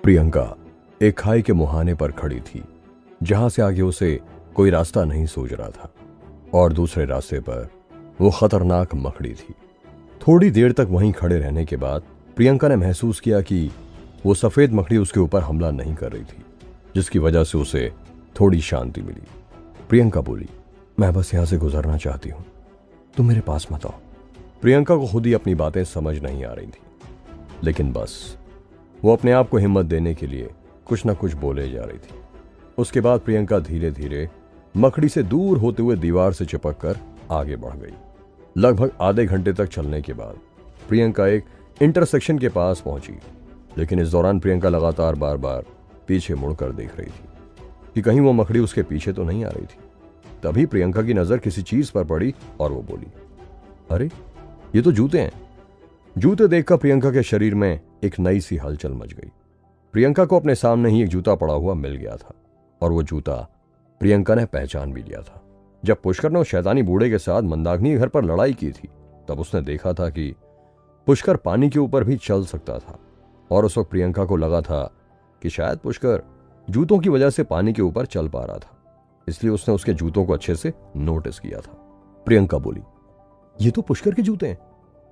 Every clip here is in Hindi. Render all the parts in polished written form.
प्रियंका एक खाई के मुहाने पर खड़ी थी, जहां से आगे उसे कोई रास्ता नहीं सूझ रहा था, और दूसरे रास्ते पर वो खतरनाक मकड़ी थी। थोड़ी देर तक वहीं खड़े रहने के बाद प्रियंका ने महसूस किया कि वो सफेद मकड़ी उसके ऊपर हमला नहीं कर रही थी, जिसकी वजह से उसे थोड़ी शांति मिली। प्रियंका बोली, मैं बस यहां से गुजरना चाहती हूं, तुम मेरे पास मत आओ। प्रियंका को खुद ही अपनी बातें समझ नहीं आ रही थी, लेकिन बस वो अपने आप को हिम्मत देने के लिए कुछ ना कुछ बोले जा रही थी। उसके बाद प्रियंका धीरे धीरे मकड़ी से दूर होते हुए दीवार से चिपक कर आगे बढ़ गई। लगभग आधे घंटे तक चलने के बाद प्रियंका एक इंटरसेक्शन के पास पहुंची, लेकिन इस दौरान प्रियंका लगातार बार बार पीछे मुड़कर देख रही थी कि कहीं वो मकड़ी उसके पीछे तो नहीं आ रही थी। तभी प्रियंका की नजर किसी चीज पर पड़ी और वो बोली, अरे ये तो जूते हैं। जूते देखकर प्रियंका के शरीर में एक नई सी हलचल मच गई। प्रियंका को अपने सामने ही एक जूता पड़ा हुआ मिल गया था, और वो जूता प्रियंका ने पहचान भी लिया था। जब पुष्कर ने उस शैतानी बूढ़े के साथ मंदाकिनी घर पर लड़ाई की थी, तब उसने देखा था कि पुष्कर पानी के ऊपर भी चल सकता था, और उस वक्त प्रियंका को लगा था कि शायद पुष्कर जूतों की वजह से पानी के ऊपर चल पा रहा था, इसलिए उसने उसके जूतों को अच्छे से नोटिस किया था। प्रियंका बोली, ये तो पुष्कर के जूते हैं।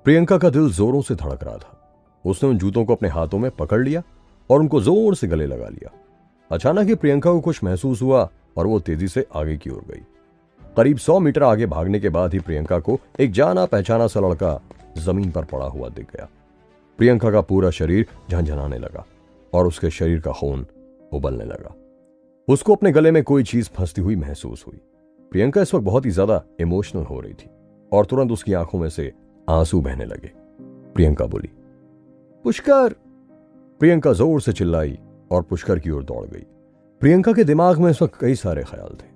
प्रियंका का दिल जोरों से धड़क रहा था। उसने उन जूतों को अपने हाथों में पकड़ लिया और उनको जोर से गले लगा लिया। अचानक ही प्रियंका को कुछ महसूस हुआ और वो तेजी से आगे की ओर गई। करीब 100 मीटर आगे भागने के बाद ही प्रियंका को एक जाना पहचाना सा लड़का जमीन पर पड़ा हुआ दिख गया। प्रियंका का पूरा शरीर झंझनाने लगा और उसके शरीर का खून उबलने लगा। उसको अपने गले में कोई चीज फंसती हुई महसूस हुई। प्रियंका इस वक्त बहुत ही ज्यादा इमोशनल हो रही थी और तुरंत उसकी आंखों में से आंसू बहने लगे। प्रियंका बोली, पुष्कर। प्रियंका जोर से चिल्लाई और पुष्कर की ओर दौड़ गई। प्रियंका के दिमाग में इस वक्त कई सारे ख्याल थे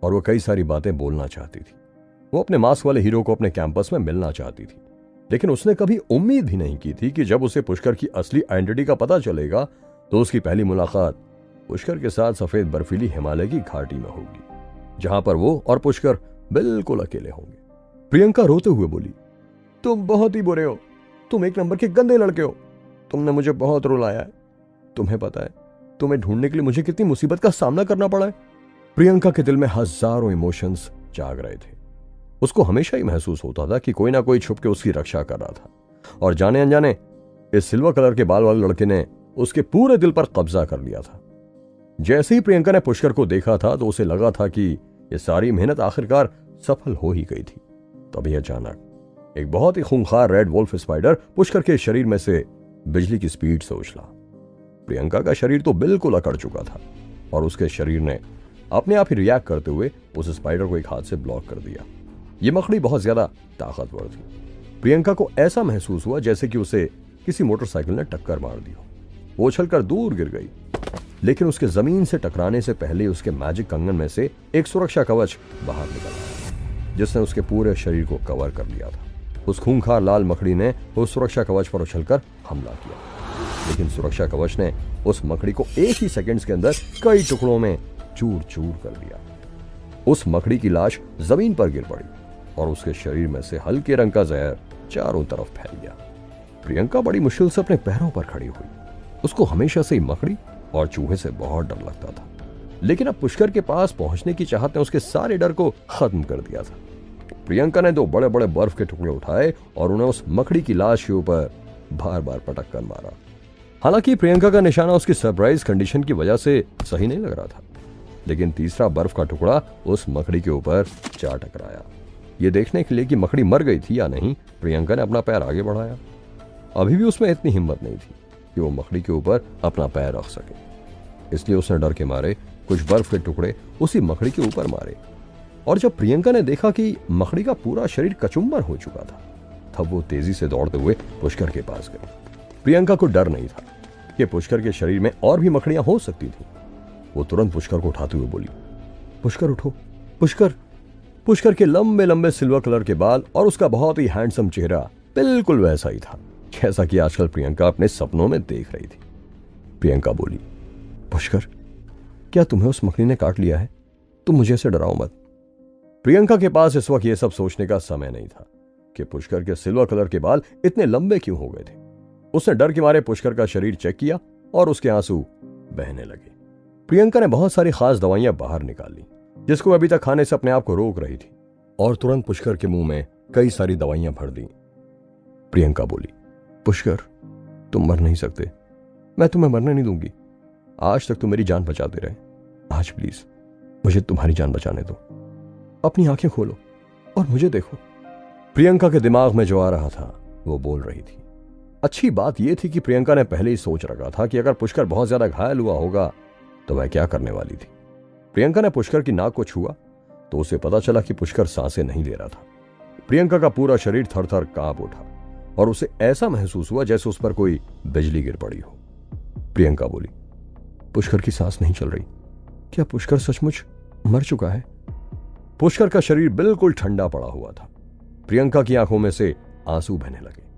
और वो कई सारी बातें बोलना चाहती थी। वो अपने मास्क वाले हीरो को अपने कैंपस में मिलना चाहती थी, लेकिन उसने कभी उम्मीद भी नहीं की थी कि जब उसे पुष्कर की असली आइडेंटिटी का पता चलेगा तो उसकी पहली मुलाकात पुष्कर के साथ सफेद बर्फीली हिमालय की घाटी में होगी, जहां पर वो और पुष्कर बिल्कुल अकेले होंगे। प्रियंका रोते हुए बोली, तुम बहुत ही बुरे हो, तुम एक नंबर के गंदे लड़के हो, तुमने मुझे बहुत रुलाया है। तुम्हें पता है तुम्हें ढूंढने के लिए मुझे कितनी मुसीबत का सामना करना पड़ा है। प्रियंका के दिल में हजारों इमोशंस जाग रहे थे। उसको हमेशा ही महसूस होता था कि कोई ना कोई छुप के उसकी रक्षा कर रहा था, और जाने अनजाने इस सिल्वर कलर के बाल वाले लड़के ने उसके पूरे दिल पर कब्जा कर लिया था। जैसे ही प्रियंका ने पुष्कर को देखा था तो उसे लगा था कि यह सारी मेहनत आखिरकार सफल हो ही गई थी। तभी अचानक एक बहुत ही खूंखार रेड वोल्फ स्पाइडर पुष्कर के शरीर में से बिजली की स्पीड से उछला। प्रियंका का शरीर तो बिल्कुल अकड़ चुका था और उसके शरीर ने अपने आप ही रिएक्ट करते हुए उस स्पाइडर को एक हाथ से ब्लॉक कर दिया। यह मकड़ी बहुत ज्यादा ताकतवर थी। प्रियंका को ऐसा महसूस हुआ जैसे कि उसे किसी मोटरसाइकिल ने टक्कर मार दी हो। वो उछलकर दूर गिर गई, लेकिन उसके जमीन से टकराने से पहले उसके मैजिक कंगन में से एक सुरक्षा कवच बाहर निकल आया, जिसने उसके पूरे शरीर को कवर कर लिया था। उस खूंखार लाल मकड़ी ने उस सुरक्षा कवच पर उछलकर हमला किया, लेकिन सुरक्षा कवच ने उस मकड़ी को एक ही सेकंड्स के अंदर कई टुकड़ों में चूर चूर कर दिया। उस मकड़ी की लाश जमीन पर गिर पड़ी और उसके शरीर में से हल्के रंग का जहर चारों तरफ फैल गया। प्रियंका बड़ी मुश्किल से अपने पैरों पर खड़ी हुई। उसको हमेशा से ही मकड़ी और चूहे से बहुत डर लगता था, लेकिन अब पुष्कर के पास पहुंचने की चाहत ने उसके सारे डर को खत्म कर दिया था। प्रियंका ने 2 बड़े बड़े बर्फ के टुकड़े उठाए और उन्हें उस मकड़ी की लाश के ऊपर बार बार पटक कर मारा। हालांकि प्रियंका का निशाना उसकी सरप्राइज कंडीशन की वजह से सही नहीं लग रहा था, लेकिन तीसरा बर्फ का टुकड़ा उस मकड़ी के ऊपर जा टकराया। ये देखने के लिए कि मकड़ी मर गई थी या नहीं, प्रियंका ने अपना पैर आगे बढ़ाया। अभी भी उसमें इतनी हिम्मत नहीं थी कि वो मकड़ी के ऊपर अपना पैर रख सके, इसलिए उसने डर के मारे कुछ बर्फ के टुकड़े उसी मकड़ी के ऊपर मारे। और जब प्रियंका ने देखा कि मकड़ी का पूरा शरीर कचुम्बर हो चुका था, तब वो तेजी से दौड़ते हुए पुष्कर के पास गई। प्रियंका को डर नहीं था कि पुष्कर के शरीर में और भी मकड़ियां हो सकती थी। वो तुरंत पुष्कर को उठाते हुए बोली, पुष्कर उठो। पुष्कर। पुष्कर के लंबे लंबे सिल्वर कलर के बाल और उसका बहुत ही हैंडसम चेहरा बिल्कुल वैसा ही था जैसा कि आजकल प्रियंका अपने सपनों में देख रही थी। प्रियंका बोली, पुष्कर, क्या तुम्हें उस मकड़ी ने काट लिया है? तुम मुझे से डराओ मत। प्रियंका के पास इस वक्त यह सब सोचने का समय नहीं था कि पुष्कर के सिल्वर कलर के बाल इतने लंबे क्यों हो गए थे। उसने डर के मारे पुष्कर का शरीर चेक किया और उसके आंसू बहने लगे। प्रियंका ने बहुत सारी खास दवाइयां बाहर निकाली जिसको अभी तक खाने से अपने आप को रोक रही थी, और तुरंत पुष्कर के मुंह में कई सारी दवाइयां भर दी। प्रियंका बोली, पुष्कर, तुम मर नहीं सकते, मैं तुम्हें मरने नहीं दूंगी। आज तक तुम मेरी जान बचाते रहे, आज प्लीज मुझे तुम्हारी जान बचाने दो। अपनी आंखें खोलो और मुझे देखो। प्रियंका के दिमाग में जो आ रहा था वो बोल रही थी। अच्छी बात यह थी कि प्रियंका ने पहले ही सोच रखा था कि अगर पुष्कर बहुत ज्यादा घायल हुआ होगा तो वह क्या करने वाली थी। प्रियंका ने पुष्कर की नाक को छुआ तो उसे पता चला कि पुष्कर सांसें नहीं ले रहा था। प्रियंका का पूरा शरीर थर थर कांप उठा और उसे ऐसा महसूस हुआ जैसे उस पर कोई बिजली गिर पड़ी हो। प्रियंका बोली, पुष्कर की सांस नहीं चल रही, क्या पुष्कर सचमुच मर चुका है? पुष्कर का शरीर बिल्कुल ठंडा पड़ा हुआ था। प्रियंका की आंखों में से आंसू बहने लगे।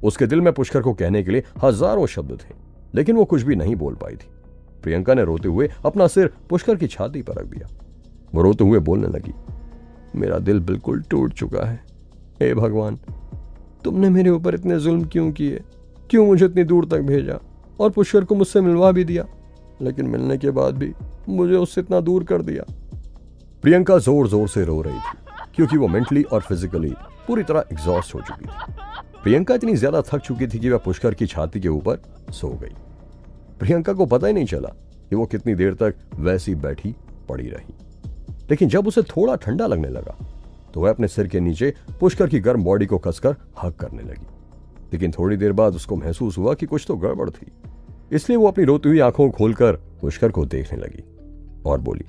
उसके दिल में पुष्कर को कहने के लिए हजारों शब्द थे, लेकिन वो कुछ भी नहीं बोल पाई थी। प्रियंका ने रोते हुए अपना सिर पुष्कर की छाती पर रख दिया। वो रोते हुए बोलने लगी, मेरा दिल बिल्कुल टूट चुका है। हे भगवान, तुमने मेरे ऊपर इतने जुल्म क्यों किए? क्यों मुझे इतनी दूर तक भेजा और पुष्कर को मुझसे मिलवा भी दिया, लेकिन मिलने के बाद भी मुझे उससे इतना दूर कर दिया। प्रियंका जोर जोर से रो रही थी क्योंकि वो मेंटली और फिजिकली पूरी तरह एग्जॉस्ट हो चुकी थी। प्रियंका इतनी ज्यादा थक चुकी थी कि वह पुष्कर की छाती के ऊपर सो गई। प्रियंका को पता ही नहीं चला कि वो कितनी देर तक वैसी बैठी पड़ी रही, लेकिन जब उसे थोड़ा ठंडा लगने लगा तो वह अपने सिर के नीचे पुष्कर की गर्म बॉडी को कसकर हग करने लगी। लेकिन थोड़ी देर बाद उसको महसूस हुआ कि कुछ तो गड़बड़ थी, इसलिए वो अपनी रोती हुई आंखों को खोलकर पुष्कर को देखने लगी और बोली,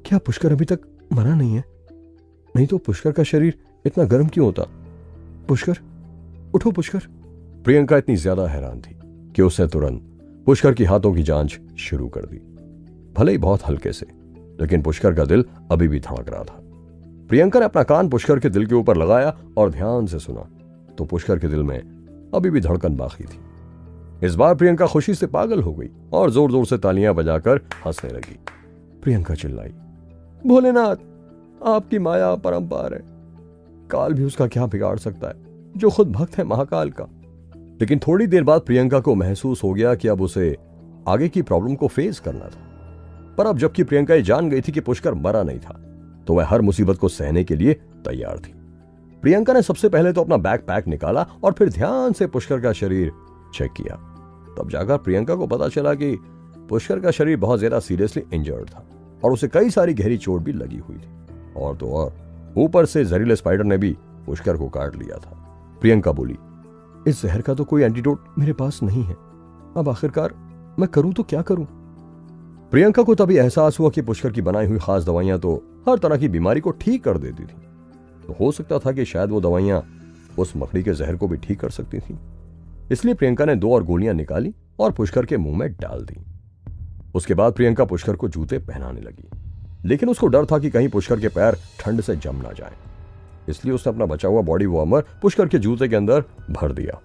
क्या पुष्कर अभी तक मरा नहीं है? नहीं तो पुष्कर का शरीर इतना गर्म क्यों होता? पुष्कर, उठो पुष्कर। प्रियंका इतनी ज्यादा हैरान थी कि उसने तुरंत पुष्कर की हाथों की जांच शुरू कर दी, भले ही बहुत हल्के से, लेकिन पुष्कर का दिल अभी भी धड़क रहा था। प्रियंका ने अपना कान पुष्कर के दिल के ऊपर लगाया और ध्यान से सुना तो पुष्कर के दिल में अभी भी धड़कन बाकी थी। इस बार प्रियंका खुशी से पागल हो गई और जोर जोर से तालियां बजाकर हंसने लगी। प्रियंका चिल्लाई, भोलेनाथ, आपकी माया अपरंपार है, काल भी उसका क्या बिगाड़ सकता है जो खुद भक्त है महाकाल का। लेकिन थोड़ी देर बाद प्रियंका को महसूस हो गया कि अब उसे आगे की प्रॉब्लम को फेस करना था। पर अब जबकि प्रियंका ये जान गई थी कि पुष्कर मरा नहीं था तो वह हर मुसीबत को सहने के लिए तैयार थी। प्रियंका ने सबसे पहले तो अपना बैकपैक निकाला और फिर ध्यान से पुष्कर का शरीर चेक किया। तब जाकर प्रियंका को पता चला कि पुष्कर का शरीर बहुत ज्यादा सीरियसली इंजर्ड था और उसे कई सारी गहरी चोट भी लगी हुई थी, और तो और ऊपर से जहरीले स्पाइडर ने भी पुष्कर को काट लिया था। प्रियंका बोली, इस जहर का तो कोई एंटीडोट मेरे पास नहीं है, अब आखिरकार मैं करूं तो क्या करूं? प्रियंका को तभी एहसास हुआ कि पुष्कर की बनाई हुई खास दवाइयां तो हर तरह की बीमारी को ठीक कर देती थी, तो हो सकता था कि शायद वो दवाइयां उस मकड़ी के जहर को भी ठीक कर सकती थी। इसलिए प्रियंका ने 2 और गोलियां निकाली और पुष्कर के मुंह में डाल दी। उसके बाद प्रियंका पुष्कर को जूते पहनाने लगी, लेकिन उसको डर था कि कहीं पुष्कर के पैर ठंड से जम ना जाए, इसलिए उसने अपना बचा हुआ बॉडी वार्मर पुष्कर के जूते के अंदर भर दिया।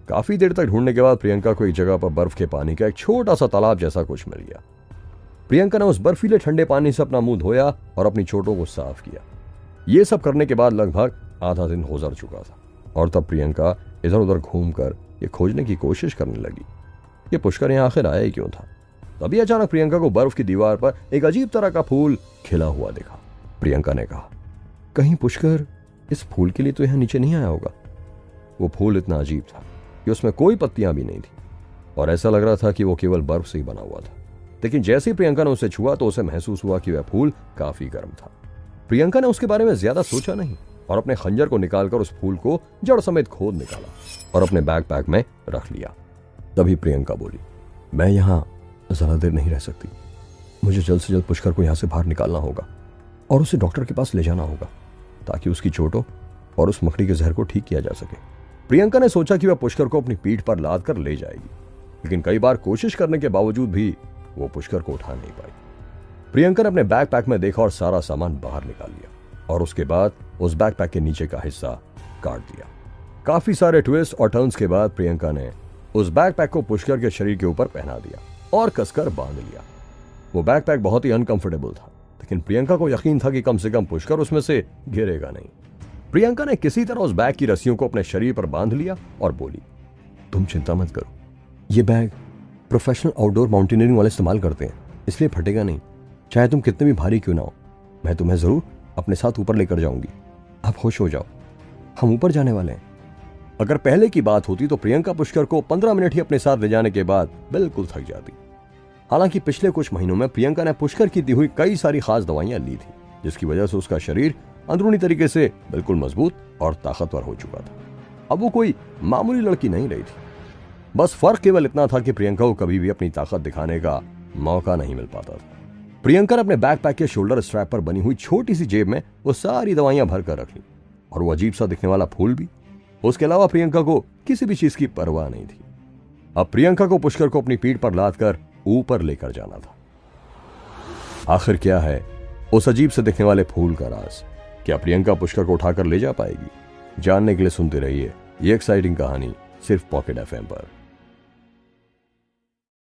काफी देर तक ढूंढने के बाद प्रियंका को एक जगह पर बर्फ के पानी का एक छोटा सा तालाब जैसा कुछ मिल गया। प्रियंका ने उस बर्फीले ठंडे पानी से अपना मुंह धोया और अपनी चोटों को साफ किया। यह सब करने के बाद लगभग आधा दिन गुजर चुका था, और तब प्रियंका इधर उधर घूमकर ये खोजने की कोशिश करने लगी कि पुष्कर यहां आखिर आया ही क्यों था। तभी अचानक प्रियंका को बर्फ की दीवार पर एक अजीब तरह का फूल खिला हुआ दिखा। प्रियंका ने कहा, कहीं पुष्कर इस फूल के लिए तो यहां नीचे नहीं आया होगा। वो फूल इतना अजीब था कि उसमें कोई पत्तियां भी नहीं थी और ऐसा लग रहा था कि वो केवल बर्फ से ही बना हुआ था। लेकिन जैसे ही प्रियंका ने उसे छुआ तो उसे महसूस हुआ कि वह फूल काफी गर्म था। प्रियंका ने उसके बारे में ज्यादा सोचा नहीं और अपने खंजर को निकालकर उस फूल को जड़ समेत खोद निकाला और अपने बैकपैक में रख लिया। तभी प्रियंका बोली, मैं यहां ज्यादा देर नहीं रह सकती, मुझे जल्द से जल्द पुष्कर को यहां से बाहर निकालना होगा और उसे डॉक्टर के पास ले जाना होगा ताकि उसकी चोटों और उस मकड़ी के जहर को ठीक किया जा सके। प्रियंका ने सोचा कि वह पुष्कर को अपनी पीठ पर लाद कर ले जाएगी, लेकिन कई बार कोशिश करने के बावजूद भी वो पुष्कर को उठा नहीं पाई। प्रियंका ने अपने बैकपैक में देखा और सारा सामान बाहर निकाल लिया और उसके बाद उस बैकपैक के नीचे का हिस्सा काट दिया। काफी सारे ट्विस्ट और टर्न्स के बाद प्रियंका ने उस बैकपैक को पुष्कर के शरीर के ऊपर पहना दिया और कसकर बांध लिया। वो बैकपैक बहुत ही अनकंफर्टेबल था, लेकिन प्रियंका को यकीन था कि कम से कम पुष्कर उसमें से गिरेगा नहीं। प्रियंका ने किसी तरह उस बैग की रस्सियों को अपने शरीर पर बांध लिया और बोली, तुम चिंता मत करो, ये बैग प्रोफेशनल आउटडोर माउंटेनियरिंग वाले इस्तेमाल करते हैं, इसलिए फटेगा नहीं। चाहे तुम कितने भी भारी क्यों ना हो, मैं तुम्हें जरूर अपने साथ ऊपर लेकर जाऊंगी। अब खुश हो जाओ, हम ऊपर जाने वाले हैं। अगर पहले की बात होती तो प्रियंका पुष्कर को 15 मिनट ही अपने साथ ले जाने के बाद बिल्कुल थक जाती। हालांकि पिछले कुछ महीनों में प्रियंका ने पुष्कर की दी हुई कई सारी खास दवाइयां ली थी, जिसकी वजह से उसका शरीर अंदरूनी तरीके से बिल्कुल मजबूत और ताकतवर हो चुका था। अब वो कोई मामूली लड़की नहीं रही थी। बस फर्क केवल इतना था कि प्रियंका को कभी भी अपनी ताकत दिखाने का मौका नहीं मिल पाता था। प्रियंका ने अपने बैकपैक के शोल्डर स्ट्रैप पर बनी हुई छोटी सी जेब में वो सारी दवाइयां भरकर रख ली, और वो अजीब सा दिखने वाला फूल भी। उसके अलावा प्रियंका को किसी भी चीज की परवाह नहीं थी। अब प्रियंका को पुष्कर को अपनी पीठ पर लाद कर ऊपर लेकर जाना था। आखिर क्या है उस अजीब से दिखने वाले फूल का राज? क्या प्रियंका पुष्कर को उठाकर ले जा पाएगी? जानने के लिए सुनते रहिए ये एक्साइटिंग कहानी सिर्फ पॉकेट एफएम पर।